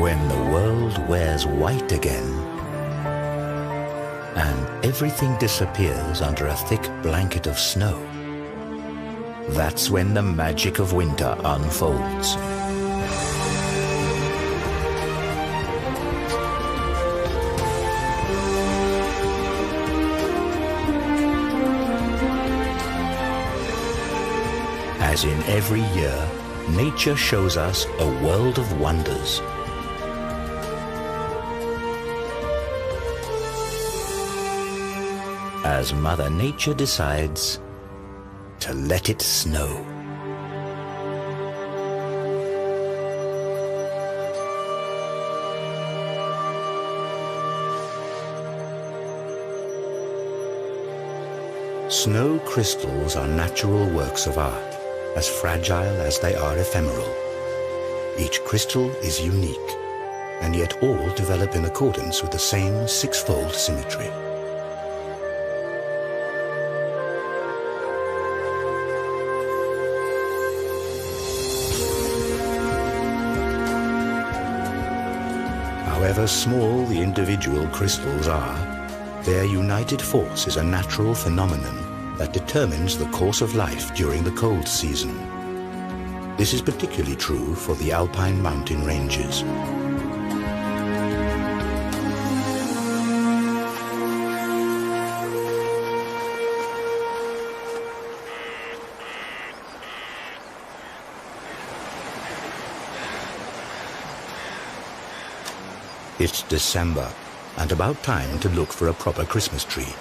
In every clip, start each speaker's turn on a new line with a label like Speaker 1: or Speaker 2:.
Speaker 1: When the world wears white again and everything disappears under a thick blanket of snow, that's when the magic of winter unfolds. As in every year, nature shows us a world of wonders. As Mother Nature decides to let it snow. Snow crystals are natural works of art, as fragile as they are ephemeral. Each crystal is unique, and yet all develop in accordance with the same six-fold symmetry. However small the individual crystals are, their united force is a natural phenomenon that determines the course of life during the cold season. This is particularly true for the alpine mountain ranges. It's December, and about time to look for a proper Christmas tree.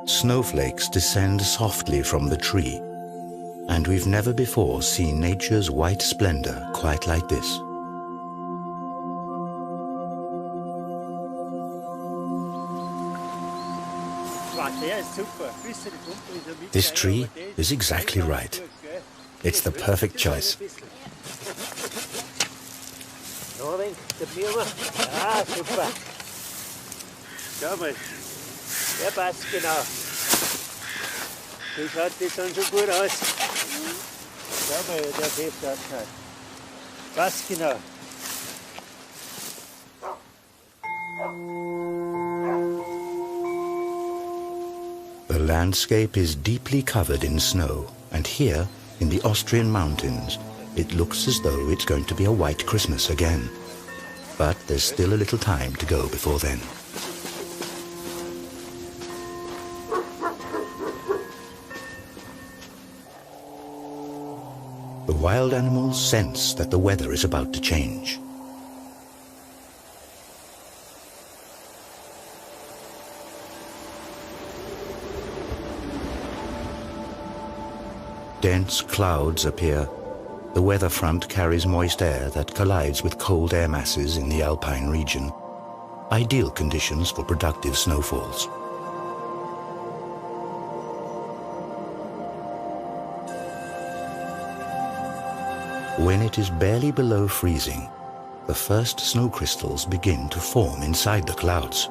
Speaker 1: Snowflakes descend softly from the tree, and we've never before seen nature's white splendor quite like this. This tree is exactly right. It's the perfect choice.
Speaker 2: Ja, passt genau. Wie schaut das dann so gut aus? Schau mal, der Heft ausschaut. Passt genau.
Speaker 1: The landscape is deeply covered in snow, and here, in the Austrian mountains, it looks as though it's going to be a white Christmas again. But there's still a little time to go before then. The wild animals sense that the weather is about to change. Dense clouds appear. The weather front carries moist air that collides with cold air masses in the alpine region. Ideal conditions for productive snowfalls. When it is barely below freezing, the first snow crystals begin to form inside the clouds.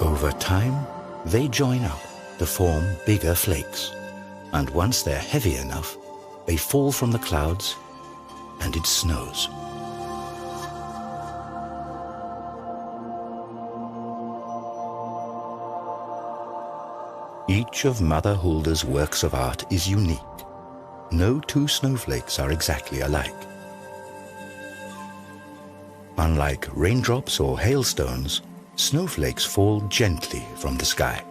Speaker 1: Over time, they join up to form bigger flakes, and once they're heavy enough, they fall from the clouds and it snows. Each of Mother Hulda's works of art is unique. No two snowflakes are exactly alike. Unlike raindrops or hailstones, snowflakes fall gently from the sky.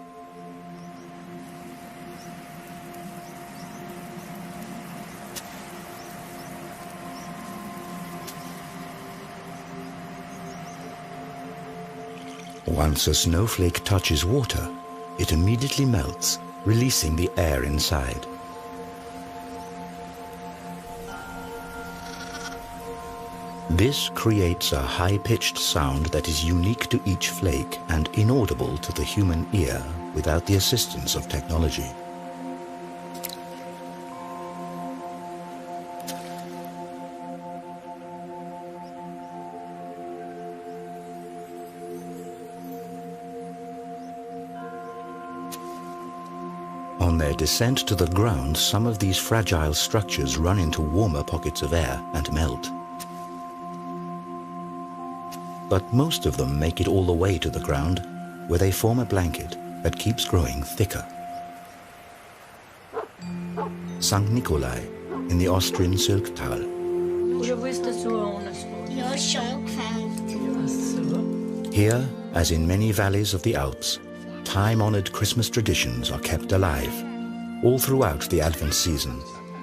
Speaker 1: Once a snowflake touches water, it immediately melts, releasing the air inside. This creates a high-pitched sound that is unique to each flake and inaudible to the human ear without the assistance of technology. On their descent to the ground, some of these fragile structures run into warmer pockets of air and melt. But most of them make it all the way to the ground, where they form a blanket that keeps growing thicker. St. Nikolai in the Austrian Sylktal. Here, as in many valleys of the Alps, time-honored Christmas traditions are kept alive. All throughout the Advent season,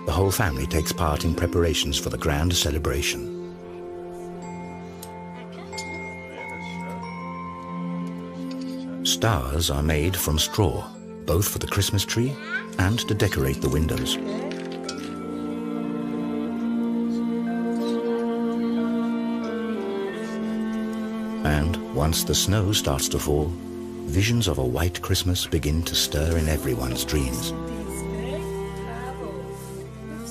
Speaker 1: the whole family takes part in preparations for the grand celebration. Stars are made from straw, both for the Christmas tree and to decorate the windows. And once the snow starts to fall, visions of a white Christmas begin to stir in everyone's dreams.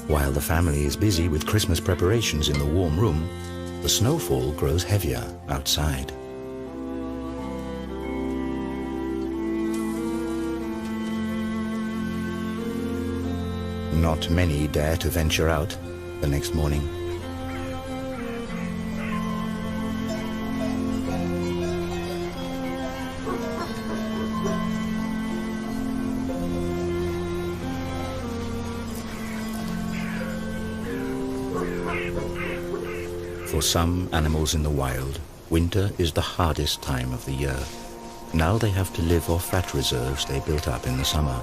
Speaker 1: While the family is busy with Christmas preparations in the warm room, the snowfall grows heavier outside. Not many dare to venture out the next morning. For some animals in the wild, winter is the hardest time of the year. Now they have to live off fat reserves they built up in the summer.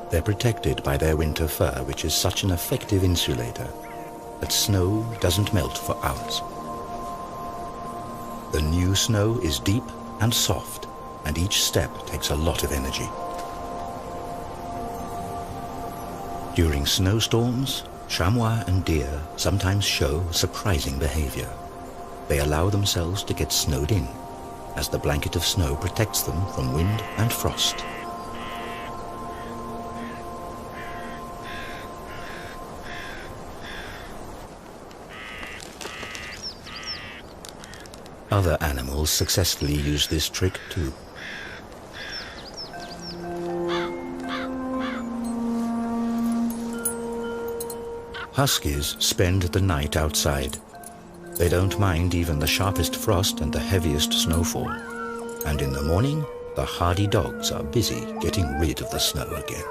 Speaker 1: They're protected by their winter fur, which is such an effective insulator that snow doesn't melt for hours. The new snow is deep and soft, and each step takes a lot of energy. During snowstorms, chamois and deer sometimes show surprising behavior. They allow themselves to get snowed in, as the blanket of snow protects them from wind and frost. Other animals successfully use this trick too. Huskies spend the night outside. They don't mind even the sharpest frost and the heaviest snowfall. And in the morning, the hardy dogs are busy getting rid of the snow again.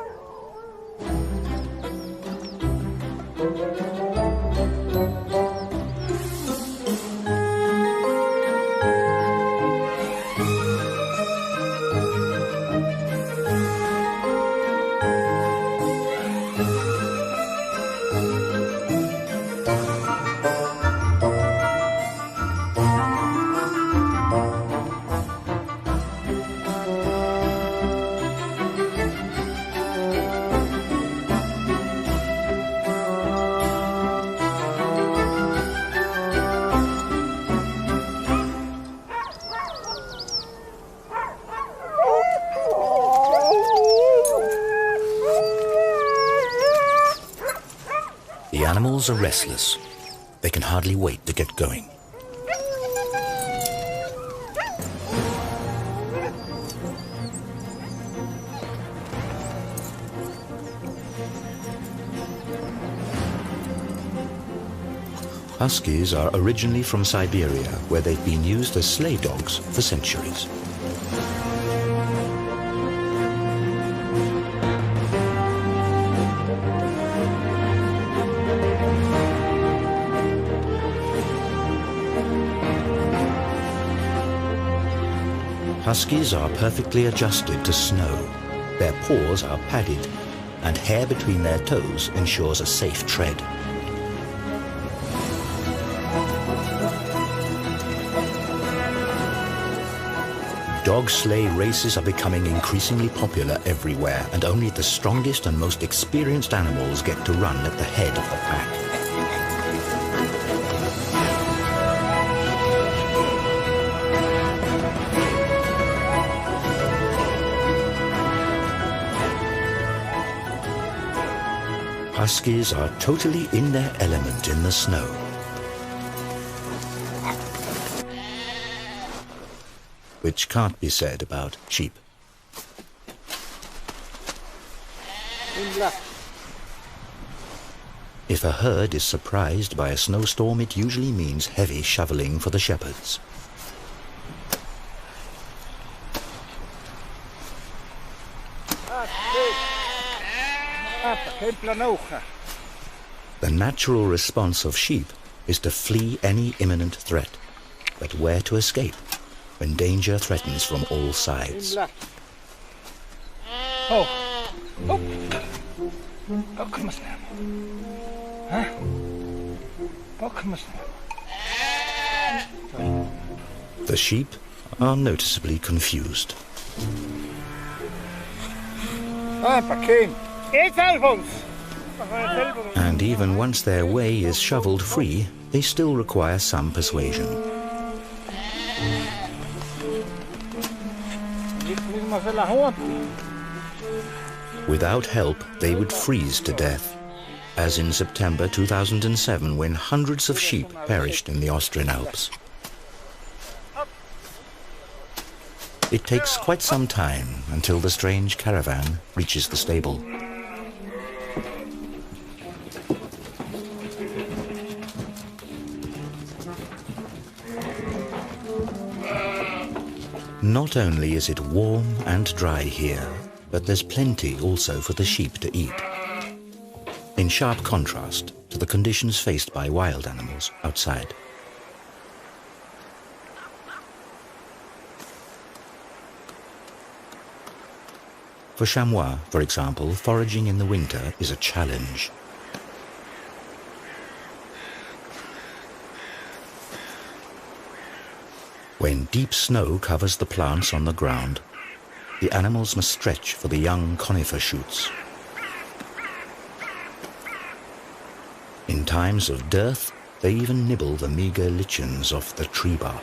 Speaker 1: The animals are restless. They can hardly wait to get going. Huskies are originally from Siberia, where they've been used as sleigh dogs for centuries. Huskies are perfectly adjusted to snow. Their paws are padded, and hair between their toes ensures a safe tread. Dog sleigh races are becoming increasingly popular everywhere, and only the strongest and most experienced animals get to run at the head of the pack. Huskies are totally in their element in the snow. Which can't be said about sheep. If a herd is surprised by a snowstorm, it usually means heavy shoveling for the shepherds. The natural response of sheep is to flee any imminent threat, but where to escape when danger threatens from all sides. The sheep are noticeably confused. And even once their way is shoveled free, they still require some persuasion. Without help, they would freeze to death, as in September 2007 when hundreds of sheep perished in the Austrian Alps. It takes quite some time until the strange caravan reaches the stable. Not only is it warm and dry here, but there's plenty also for the sheep to eat. In sharp contrast to the conditions faced by wild animals outside. For chamois, for example, foraging in the winter is a challenge. When deep snow covers the plants on the ground, the animals must stretch for the young conifer shoots. In times of dearth, they even nibble the meager lichens off the tree bark.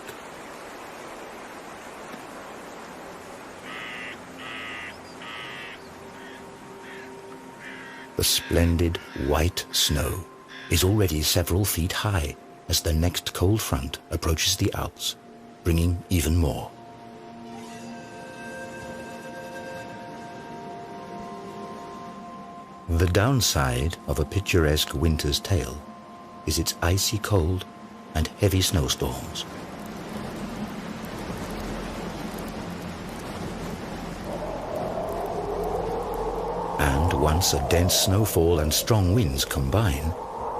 Speaker 1: The splendid white snow is already several feet high as the next cold front approaches the Alps, bringing even more. The downside of a picturesque winter's tale is its icy cold and heavy snowstorms. And once a dense snowfall and strong winds combine,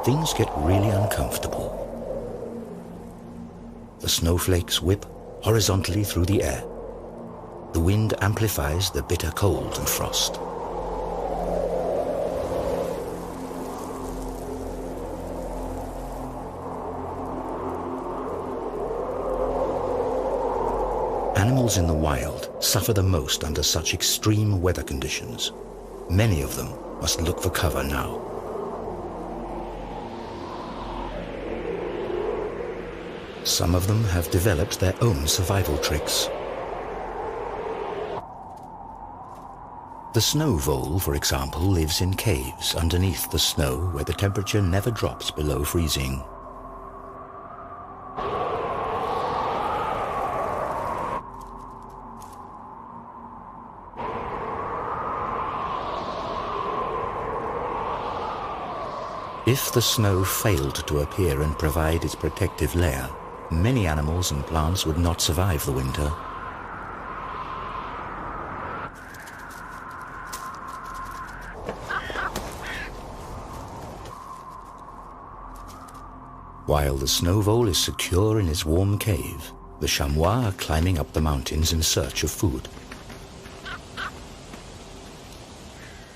Speaker 1: things get really uncomfortable. The snowflakes whip horizontally through the air. The wind amplifies the bitter cold and frost. Animals in the wild suffer the most under such extreme weather conditions. Many of them must look for cover now. Some of them have developed their own survival tricks. The snow vole, for example, lives in caves underneath the snow where the temperature never drops below freezing. If the snow failed to appear and provide its protective layer, many animals and plants would not survive the winter. While the snow vole is secure in its warm cave, the chamois are climbing up the mountains in search of food.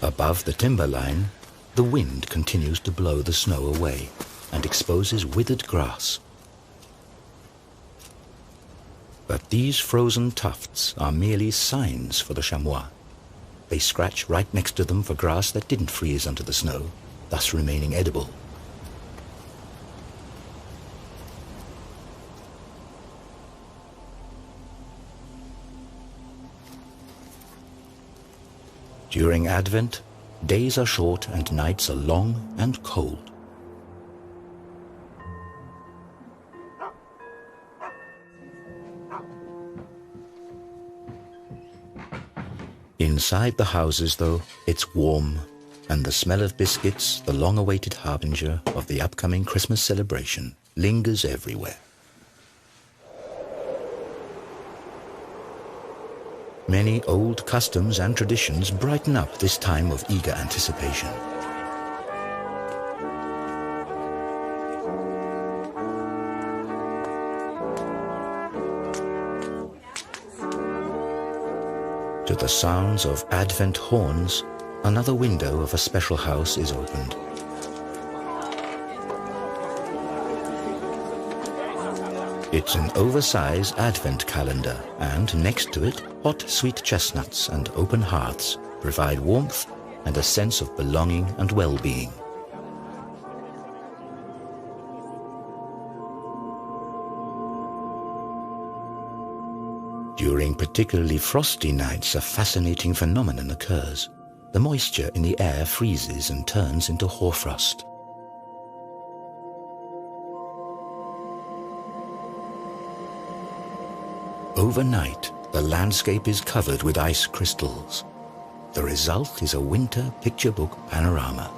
Speaker 1: Above the timberline, the wind continues to blow the snow away and exposes withered grass. But these frozen tufts are merely signs for the chamois. They scratch right next to them for grass that didn't freeze under the snow, thus remaining edible. During Advent, days are short and nights are long and cold. Inside the houses, though, it's warm, and the smell of biscuits, the long-awaited harbinger of the upcoming Christmas celebration, lingers everywhere. Many old customs and traditions brighten up this time of eager anticipation. To the sounds of Advent horns, another window of a special house is opened. It's an oversized Advent calendar, and next to it, hot sweet chestnuts and open hearths provide warmth and a sense of belonging and well-being. During particularly frosty nights, a fascinating phenomenon occurs. The moisture in the air freezes and turns into hoarfrost. Overnight, the landscape is covered with ice crystals. The result is a winter picture book panorama.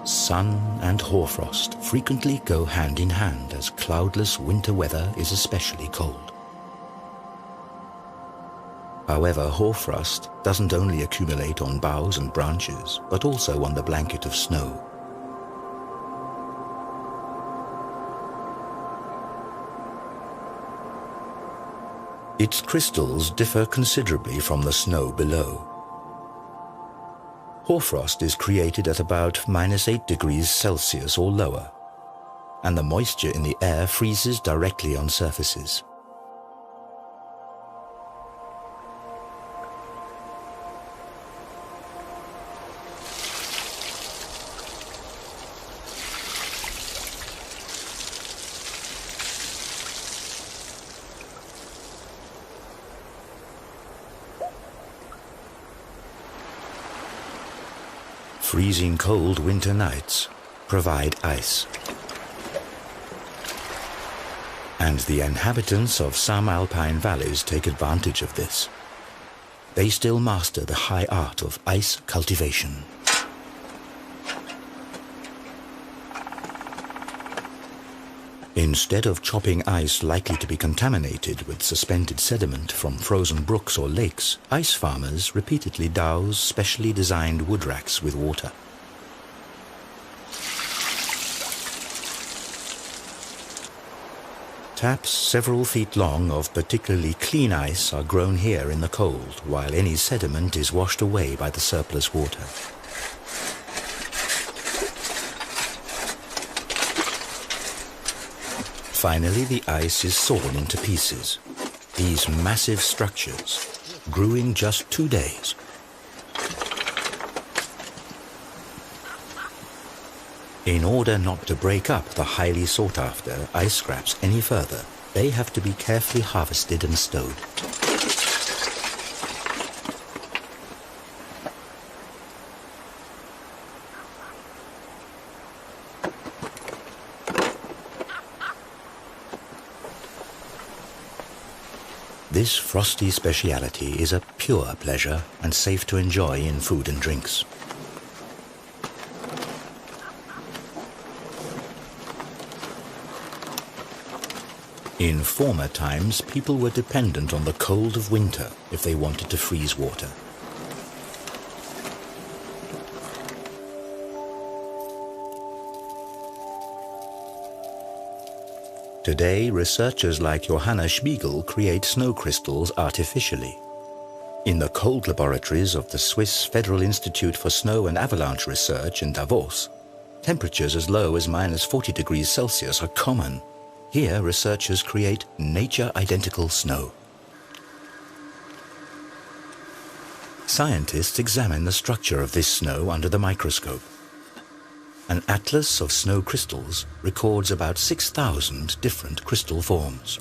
Speaker 1: Sun and hoarfrost frequently go hand in hand, as cloudless winter weather is especially cold. However, hoarfrost doesn't only accumulate on boughs and branches, but also on the blanket of snow. Its crystals differ considerably from the snow below. Hoarfrost is created at about -8 degrees Celsius or lower, and the moisture in the air freezes directly on surfaces. Freezing cold winter nights provide ice. And the inhabitants of some alpine valleys take advantage of this. They still master the high art of ice cultivation. Instead of chopping ice likely to be contaminated with suspended sediment from frozen brooks or lakes, ice farmers repeatedly douse specially designed wood racks with water. Taps several feet long of particularly clean ice are grown here in the cold, while any sediment is washed away by the surplus water. Finally, the ice is sawn into pieces. These massive structures grew in just 2 days. In order not to break up the highly sought-after ice scraps any further, they have to be carefully harvested and stowed. This frosty speciality is a pure pleasure and safe to enjoy in food and drinks. In former times, people were dependent on the cold of winter if they wanted to freeze water. Today, researchers like Johanna Spiegel create snow crystals artificially. In the cold laboratories of the Swiss Federal Institute for Snow and Avalanche Research in Davos, temperatures as low as -40 degrees Celsius are common. Here, researchers create nature-identical snow. Scientists examine the structure of this snow under the microscope. An atlas of snow crystals records about 6,000 different crystal forms.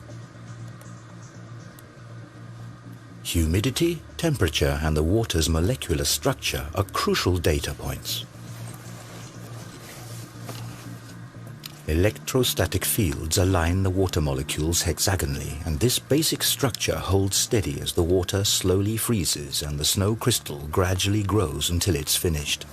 Speaker 1: Humidity, temperature, and the water's molecular structure are crucial data points. Electrostatic fields align the water molecules hexagonally, and this basic structure holds steady as the water slowly freezes and the snow crystal gradually grows until it's finished.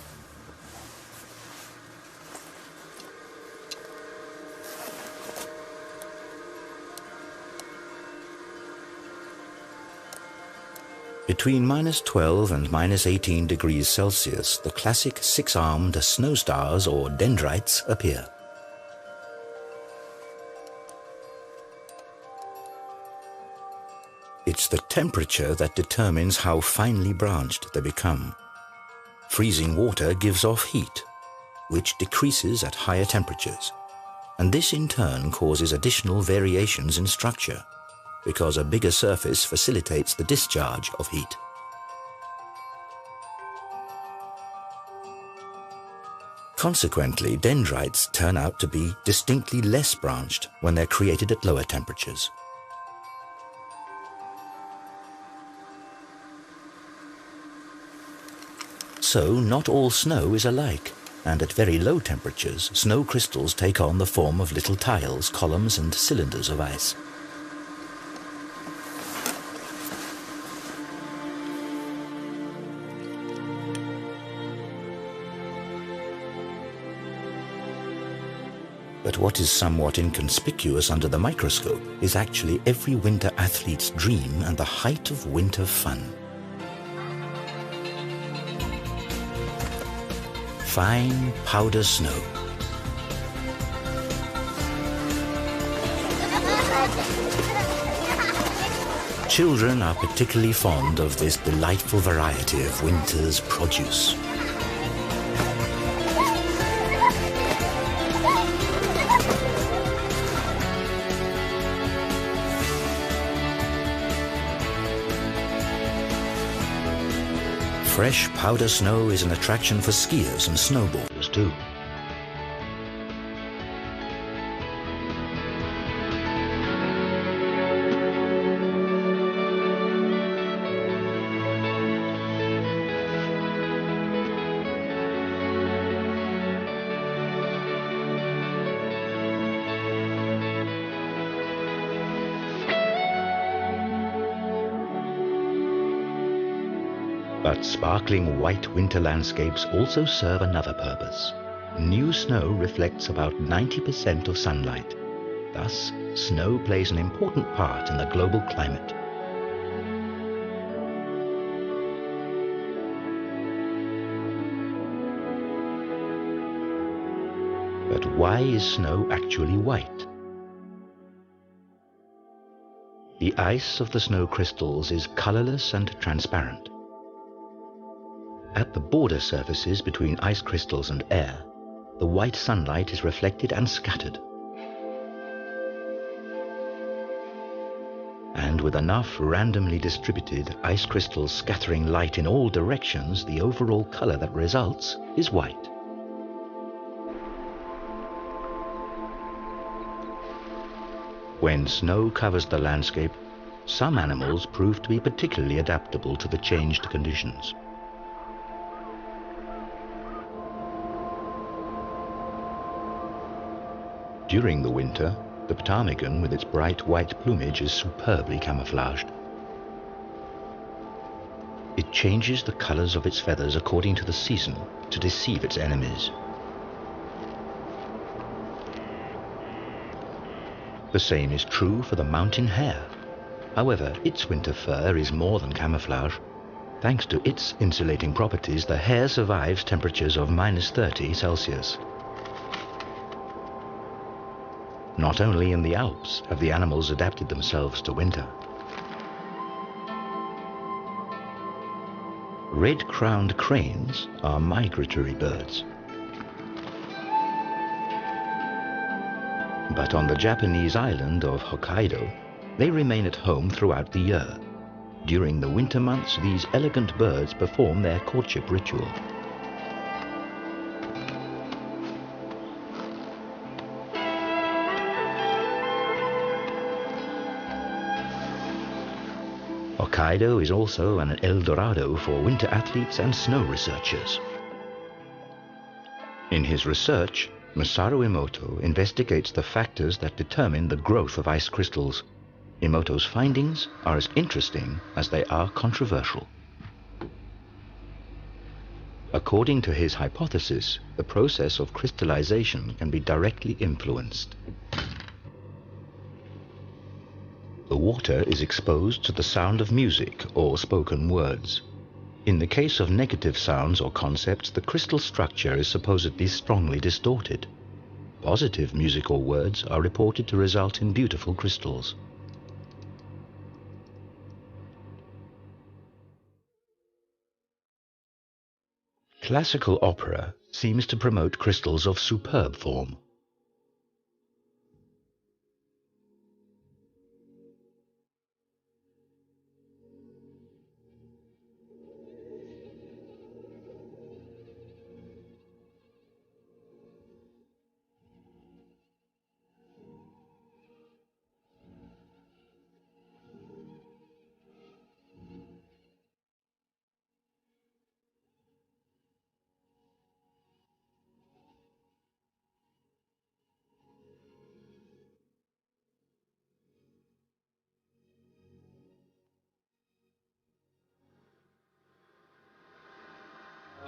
Speaker 1: Between -12 and -18 degrees Celsius, the classic six-armed snow stars or dendrites appear. It's the temperature that determines how finely branched they become. Freezing water gives off heat, which decreases at higher temperatures, and this in turn causes additional variations in structure, because a bigger surface facilitates the discharge of heat. Consequently, dendrites turn out to be distinctly less branched when they're created at lower temperatures. So, not all snow is alike, and at very low temperatures, snow crystals take on the form of little tiles, columns, and cylinders of ice. But what is somewhat inconspicuous under the microscope is actually every winter athlete's dream and the height of winter fun. Fine powder snow. Children are particularly fond of this delightful variety of winter's produce. Fresh powder snow is an attraction for skiers and snowboarders too. But sparkling white winter landscapes also serve another purpose. New snow reflects about 90% of sunlight. Thus, snow plays an important part in the global climate. But why is snow actually white? The ice of the snow crystals is colorless and transparent. At the border surfaces between ice crystals and air, the white sunlight is reflected and scattered. And with enough randomly distributed ice crystals scattering light in all directions, the overall color that results is white. When snow covers the landscape, some animals prove to be particularly adaptable to the changed conditions. During the winter, the ptarmigan with its bright white plumage is superbly camouflaged. It changes the colors of its feathers according to the season to deceive its enemies. The same is true for the mountain hare. However, its winter fur is more than camouflage. Thanks to its insulating properties, the hare survives temperatures of -30 Celsius. Not only in the Alps have the animals adapted themselves to winter. Red-crowned cranes are migratory birds. But on the Japanese island of Hokkaido, they remain at home throughout the year. During the winter months, these elegant birds perform their courtship ritual. Hokkaido is also an El Dorado for winter athletes and snow researchers. In his research, Masaru Emoto investigates the factors that determine the growth of ice crystals. Emoto's findings are as interesting as they are controversial. According to his hypothesis, the process of crystallization can be directly influenced. The water is exposed to the sound of music or spoken words. In the case of negative sounds or concepts, the crystal structure is supposedly strongly distorted. Positive music or words are reported to result in beautiful crystals. Classical opera seems to promote crystals of superb form.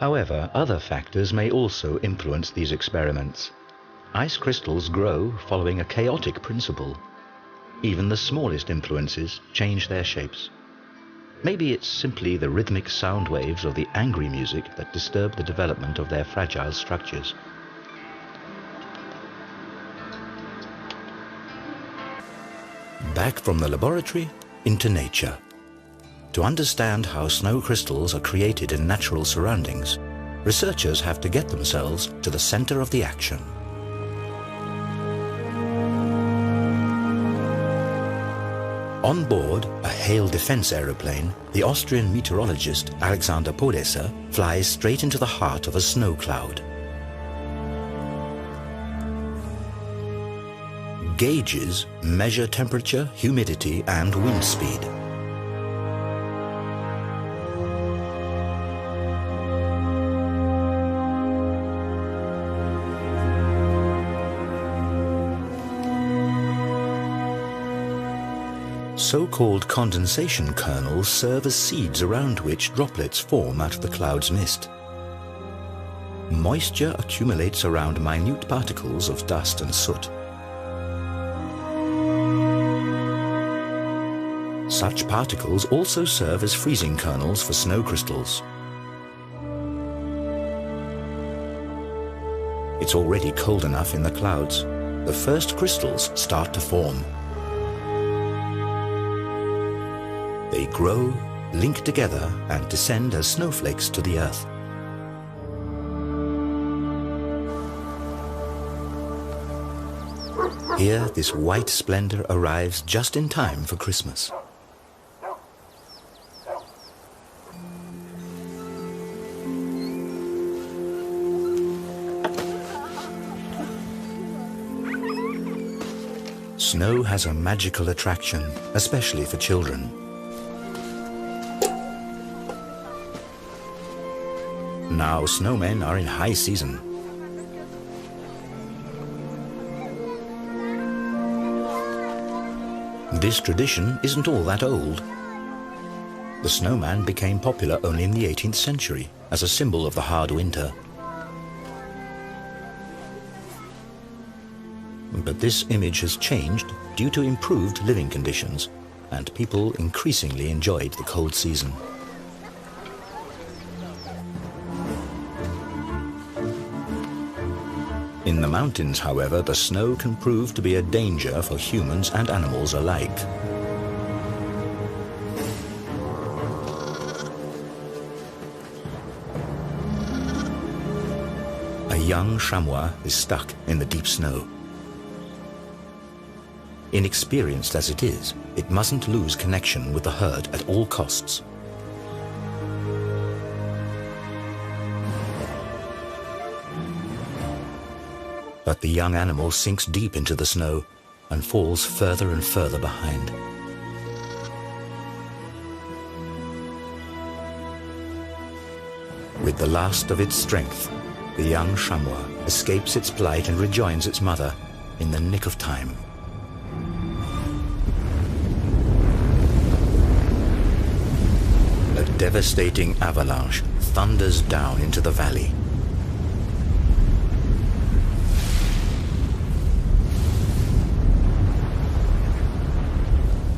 Speaker 1: However, other factors may also influence these experiments. Ice crystals grow following a chaotic principle. Even the smallest influences change their shapes. Maybe it's simply the rhythmic sound waves of the angry music that disturb the development of their fragile structures. Back from the laboratory into nature. To understand how snow crystals are created in natural surroundings, researchers have to get themselves to the center of the action. On board a Hail defense aeroplane, the Austrian meteorologist Alexander Podesser flies straight into the heart of a snow cloud. Gauges measure temperature, humidity, and wind speed. So-called condensation kernels serve as seeds around which droplets form out of the cloud's mist. Moisture accumulates around minute particles of dust and soot. Such particles also serve as freezing kernels for snow crystals. It's already cold enough in the clouds. The first crystals start to form. They grow, link together, and descend as snowflakes to the earth. Here, this white splendor arrives just in time for Christmas. Snow has a magical attraction, especially for children. Now snowmen are in high season. This tradition isn't all that old. The snowman became popular only in the 18th century as a symbol of the hard winter. But this image has changed due to improved living conditions, and people increasingly enjoyed the cold season. In the mountains, however, the snow can prove to be a danger for humans and animals alike. A young chamois is stuck in the deep snow. Inexperienced as it is, it mustn't lose connection with the herd at all costs. But the young animal sinks deep into the snow and falls further and further behind. With the last of its strength, the young chamois escapes its plight and rejoins its mother in the nick of time. A devastating avalanche thunders down into the valley.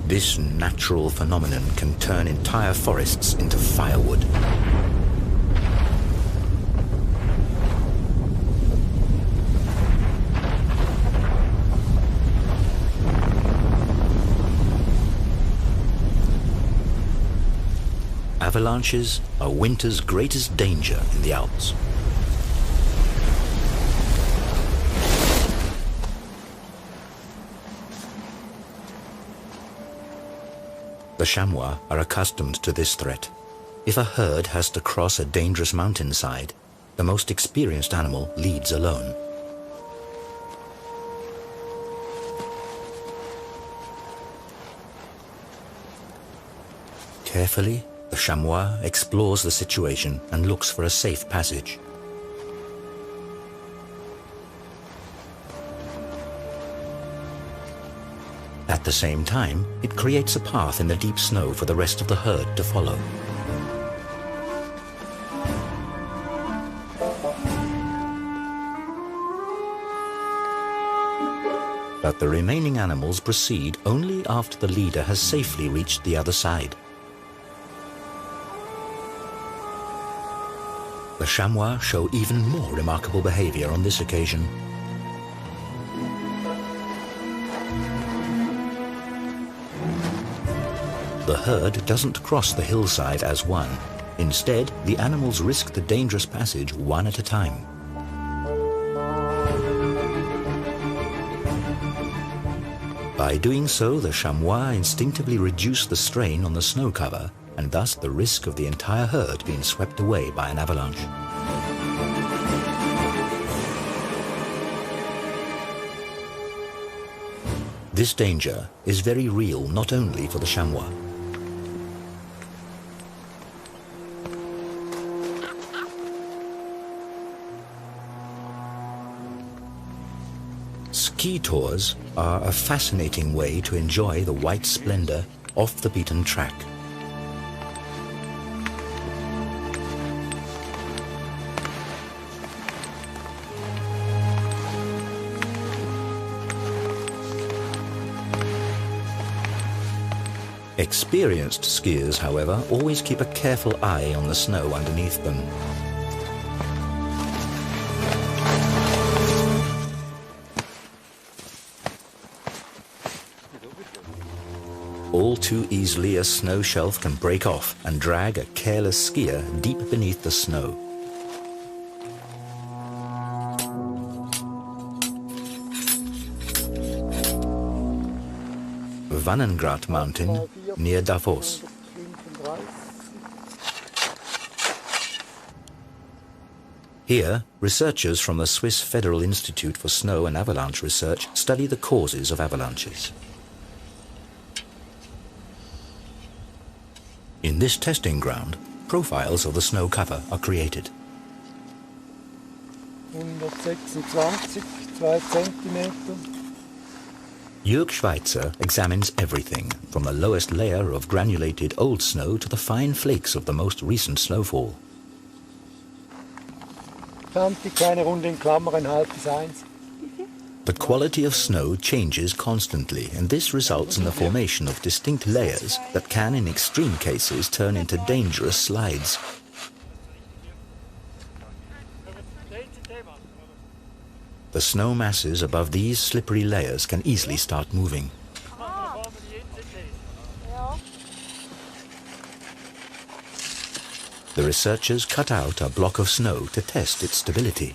Speaker 1: This natural phenomenon can turn entire forests into firewood. Avalanches are winter's greatest danger in the Alps. The chamois are accustomed to this threat. If a herd has to cross a dangerous mountainside, the most experienced animal leads alone. Carefully, the chamois explores the situation and looks for a safe passage. At the same time, it creates a path in the deep snow for the rest of the herd to follow. But the remaining animals proceed only after the leader has safely reached the other side. The chamois show even more remarkable behavior on this occasion. The herd doesn't cross the hillside as one. Instead, the animals risk the dangerous passage one at a time. By doing so, the chamois instinctively reduce the strain on the snow cover and thus the risk of the entire herd being swept away by an avalanche. This danger is very real not only for the chamois. Ski tours are a fascinating way to enjoy the white splendor off the beaten track. Experienced skiers, however, always keep a careful eye on the snow underneath them. All too easily, a snow shelf can break off and drag a careless skier deep beneath the snow. Vannengrat mountain near Davos. Here, researchers from the Swiss Federal Institute for Snow and Avalanche Research study the causes of avalanches. In this testing ground, profiles of the snow cover are created.
Speaker 2: 126, 2 Zentimeter.
Speaker 1: Jörg Schweitzer examines everything, from the lowest layer of granulated old snow to the fine flakes of the most recent snowfall.
Speaker 2: 20 kleine Runde in Klammern, halb bis 1.
Speaker 1: The quality of snow changes constantly, and this results in the formation of distinct layers that can, in extreme cases, turn into dangerous slides. The snow masses above these slippery layers can easily start moving. The researchers cut out a block of snow to test its stability.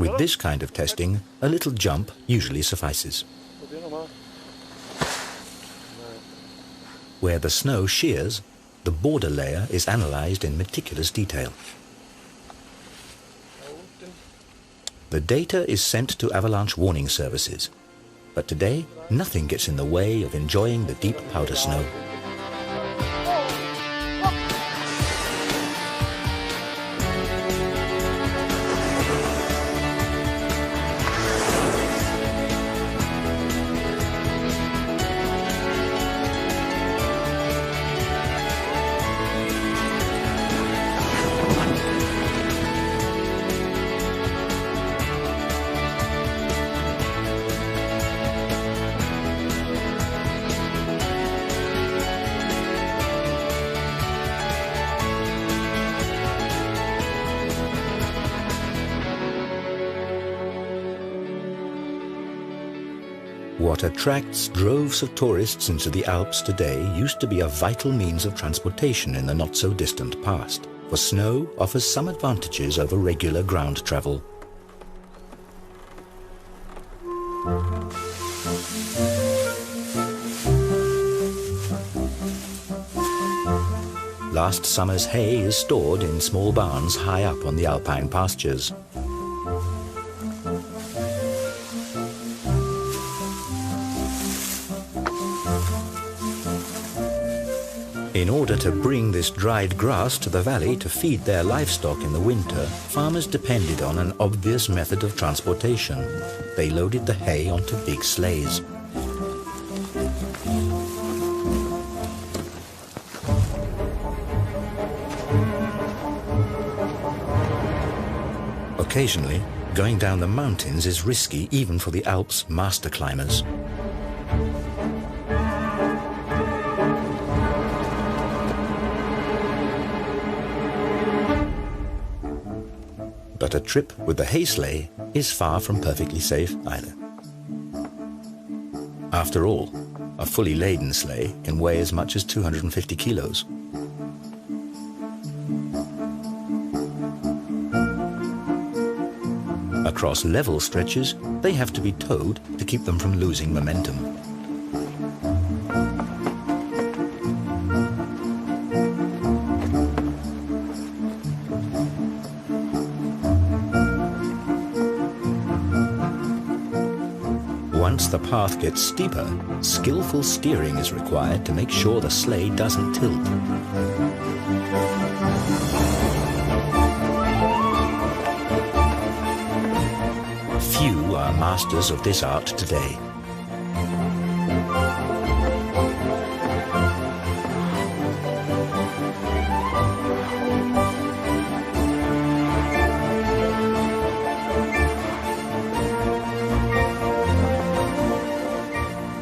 Speaker 1: With this kind of testing, a little jump usually suffices. Where the snow shears, the border layer is analyzed in meticulous detail. The data is sent to avalanche warning services, but today nothing gets in the way of enjoying the deep powder snow. What attracts droves of tourists into the Alps today used to be a vital means of transportation in the not-so-distant past, for snow offers some advantages over regular ground travel. Last summer's hay is stored in small barns high up on the alpine pastures. In order to bring this dried grass to the valley to feed their livestock in the winter, farmers depended on an obvious method of transportation. They loaded the hay onto big sleighs. Occasionally, going down the mountains is risky even for the Alps' master climbers. But a trip with the hay sleigh is far from perfectly safe either. After all, a fully laden sleigh can weigh as much as 250 kilos. Across level stretches, they have to be towed to keep them from losing momentum. Once the path gets steeper, skillful steering is required to make sure the sleigh doesn't tilt. Few are masters of this art today.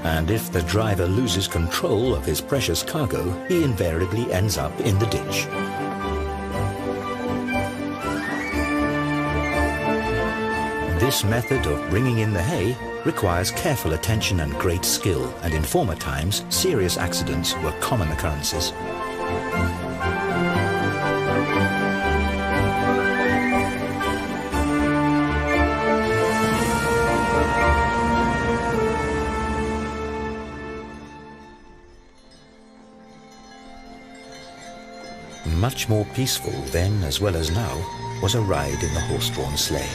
Speaker 1: And if the driver loses control of his precious cargo, he invariably ends up in the ditch. This method of bringing in the hay requires careful attention and great skill, and in former times, serious accidents were common occurrences. Much more peaceful then as well as now was a ride in the horse-drawn sleigh.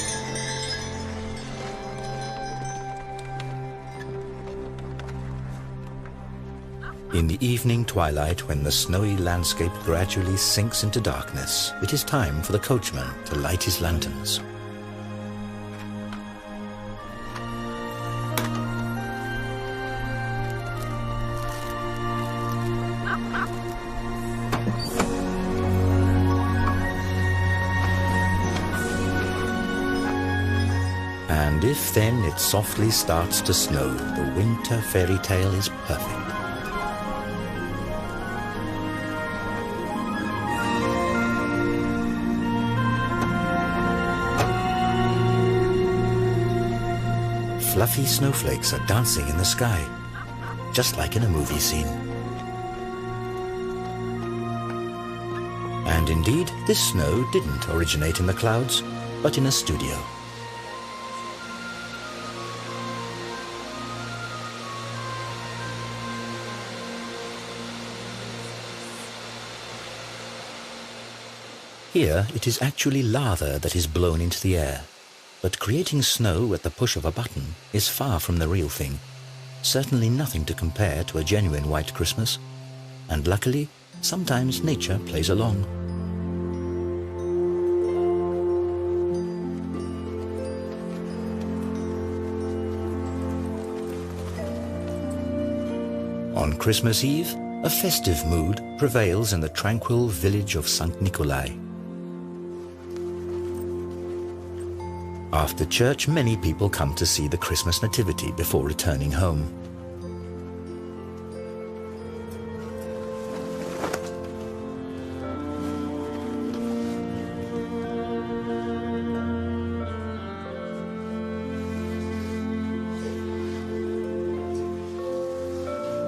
Speaker 1: In the evening twilight, when the snowy landscape gradually sinks into darkness, it is time for the coachman to light his lanterns. And if then it softly starts to snow, the winter fairy tale is perfect. Fluffy snowflakes are dancing in the sky, just like in a movie scene. And indeed, this snow didn't originate in the clouds, but in a studio. Here, it is actually lava that is blown into the air. But creating snow at the push of a button is far from the real thing. Certainly nothing to compare to a genuine white Christmas. And luckily, sometimes nature plays along. On Christmas Eve, a festive mood prevails in the tranquil village of St. Nikolai. After church, many people come to see the Christmas nativity before returning home.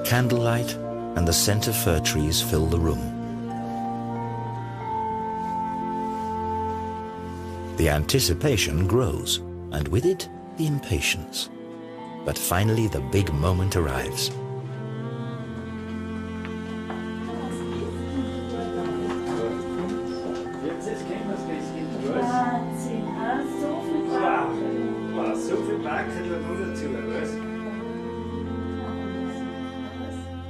Speaker 1: Candlelight and the scent of fir trees fill the room. The anticipation grows, and with it, the impatience. But finally, the big moment arrives.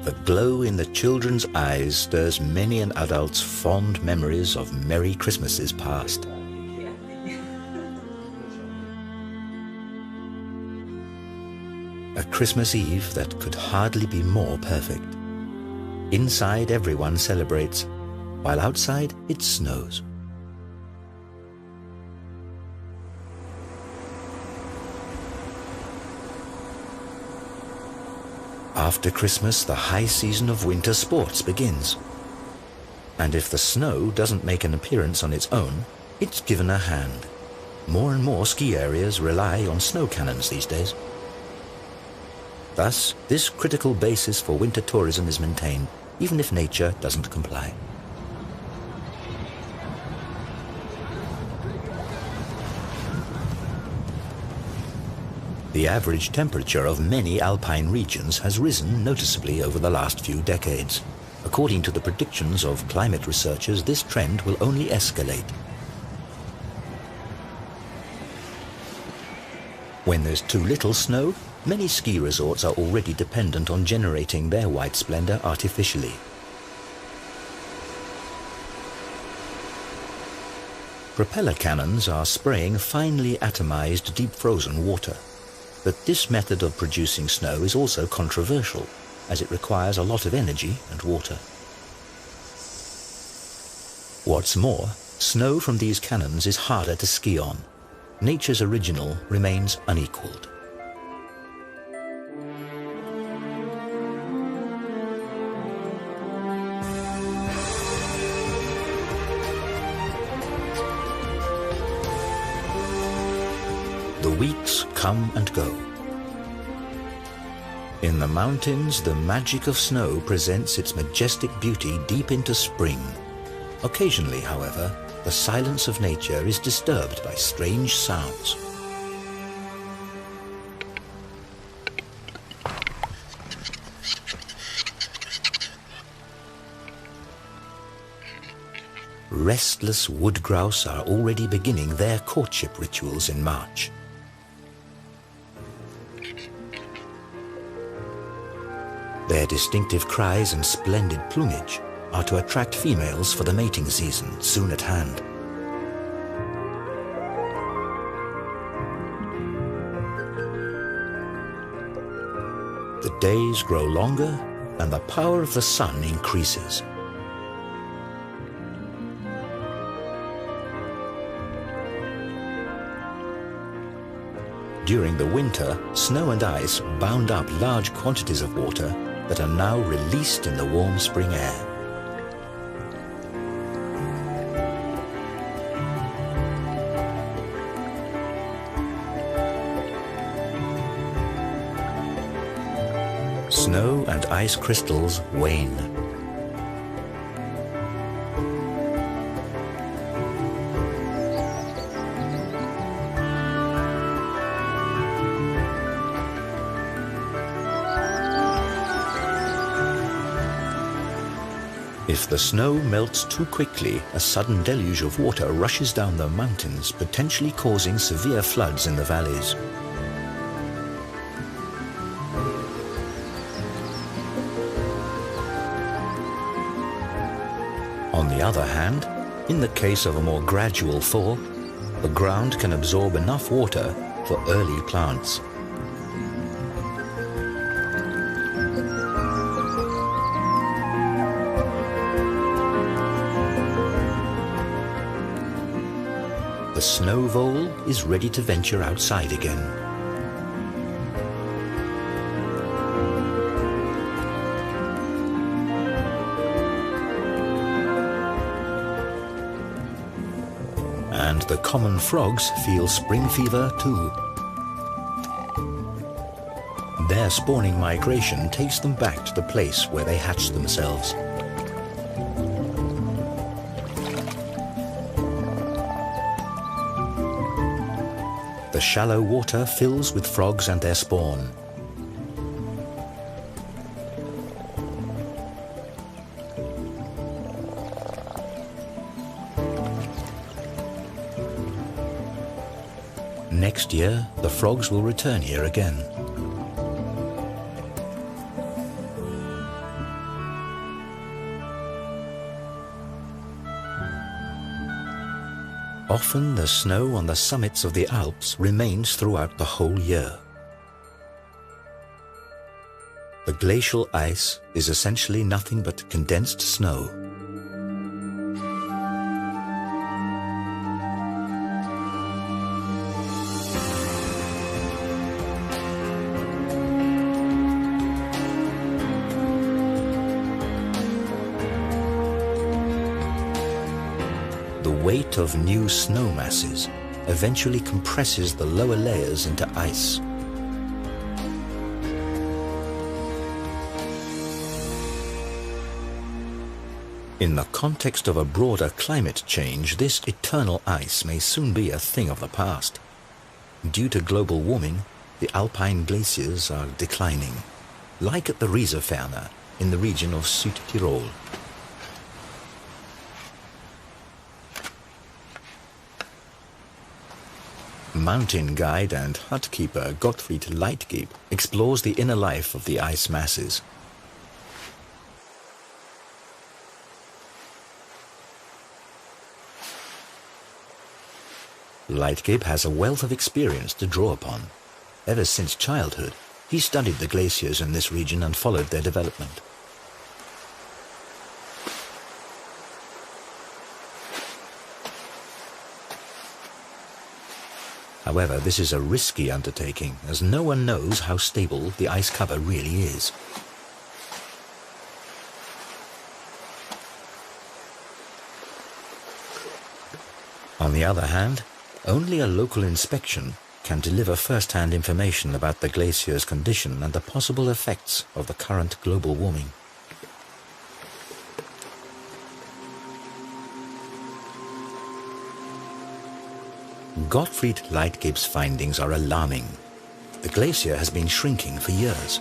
Speaker 1: The glow in the children's eyes stirs many an adult's fond memories of merry Christmases past. A Christmas Eve that could hardly be more perfect. Inside, everyone celebrates, while outside it snows. After Christmas, the high season of winter sports begins. And if the snow doesn't make an appearance on its own, it's given a hand. More and more ski areas rely on snow cannons these days. Thus, this critical basis for winter tourism is maintained, even if nature doesn't comply. The average temperature of many alpine regions has risen noticeably over the last few decades. According to the predictions of climate researchers, this trend will only escalate. When there's too little snow, many ski resorts are already dependent on generating their white splendor artificially. Propeller cannons are spraying finely atomized deep frozen water. But this method of producing snow is also controversial, as it requires a lot of energy and water. What's more, snow from these cannons is harder to ski on. Nature's original remains unequaled. The weeks come and go. In the mountains, the magic of snow presents its majestic beauty deep into spring. Occasionally, however, the silence of nature is disturbed by strange sounds. Restless wood grouse are already beginning their courtship rituals in March. Their distinctive cries and splendid plumage are to attract females for the mating season soon at hand. The days grow longer and the power of the sun increases. During the winter, snow and ice bound up large quantities of water that are now released in the warm spring air. Snow and ice crystals wane. If the snow melts too quickly, a sudden deluge of water rushes down the mountains, potentially causing severe floods in the valleys. On the other hand, in the case of a more gradual thaw, the ground can absorb enough water for early plants. The snow vole is ready to venture outside again. And the common frogs feel spring fever too. Their spawning migration takes them back to the place where they hatched themselves. The shallow water fills with frogs and their spawn. Next year, the frogs will return here again. Often the snow on the summits of the Alps remains throughout the whole year. The glacial ice is essentially nothing but condensed snow. The weight of new snow masses eventually compresses the lower layers into ice. In the context of a broader climate change, this eternal ice may soon be a thing of the past. Due to global warming, the alpine glaciers are declining, like at the Rieserferner in the region of Südtirol. Mountain guide and hut keeper Gottfried Leitgeb explores the inner life of the ice masses. Leitgeb has a wealth of experience to draw upon. Ever since childhood, he studied the glaciers in this region and followed their development. However, this is a risky undertaking, as no one knows how stable the ice cover really is. On the other hand, only a local inspection can deliver first-hand information about the glacier's condition and the possible effects of the current global warming. Gottfried Leitgeb's findings are alarming. The glacier has been shrinking for years.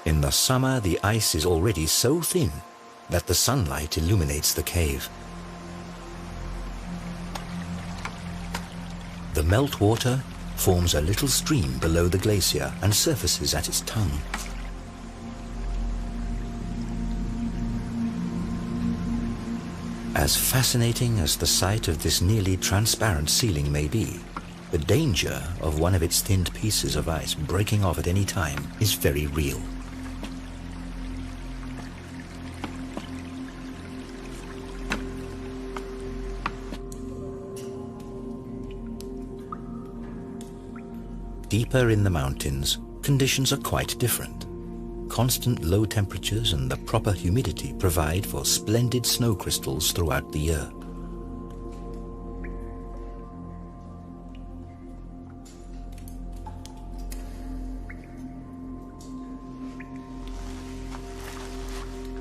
Speaker 1: In the summer, the ice is already so thin that the sunlight illuminates the cave. The meltwater forms a little stream below the glacier and surfaces at its tongue. As fascinating as the sight of this nearly transparent ceiling may be, the danger of one of its thinned pieces of ice breaking off at any time is very real. Deeper in the mountains, conditions are quite different. Constant low temperatures and the proper humidity provide for splendid snow crystals throughout the year.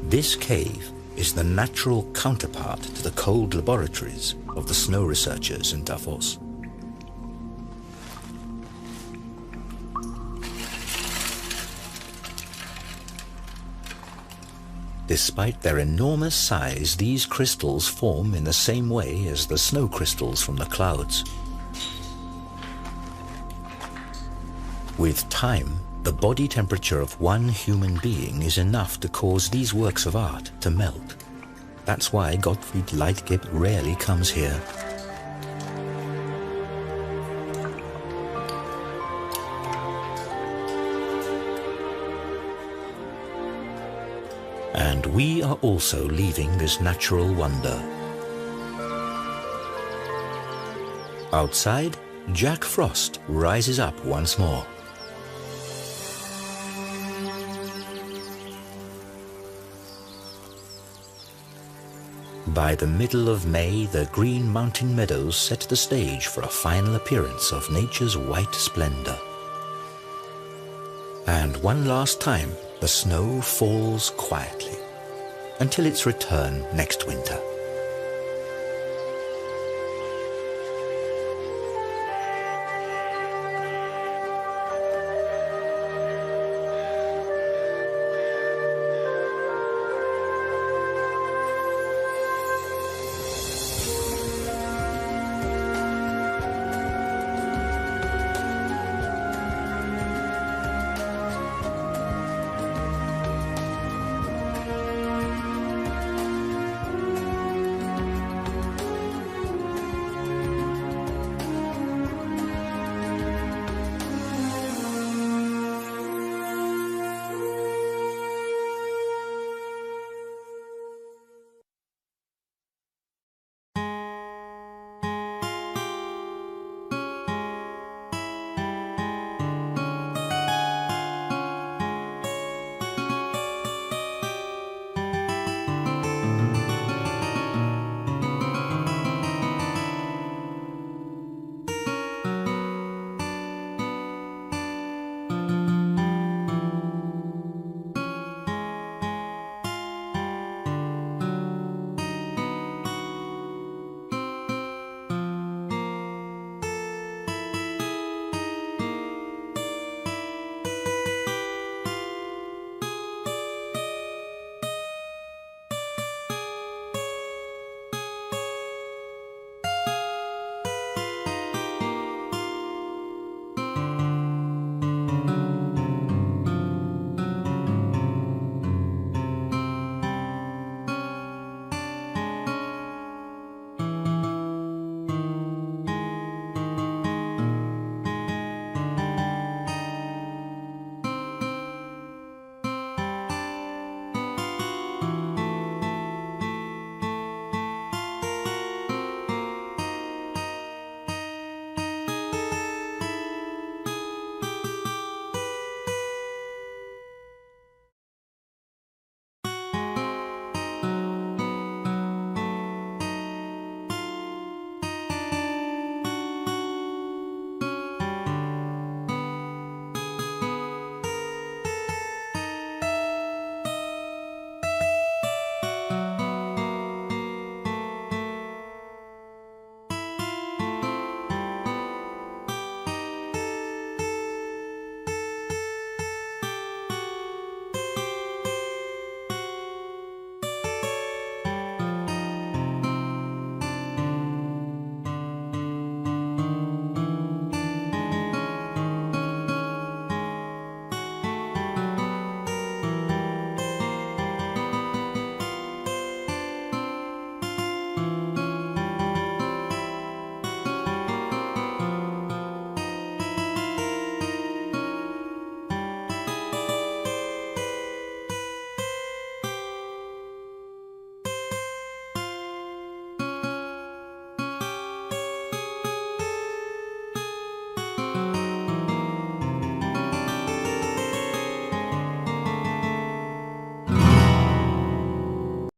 Speaker 1: This cave is the natural counterpart to the cold laboratories of the snow researchers in Davos. Despite their enormous size, these crystals form in the same way as the snow crystals from the clouds. With time, the body temperature of one human being is enough to cause these works of art to melt. That's why Gottfried Leitgeb rarely comes here. And we are also leaving this natural wonder. Outside, Jack Frost rises up once more. By the middle of May, the green mountain meadows set the stage for a final appearance of nature's white splendor. And one last time, the snow falls quietly until its return next winter.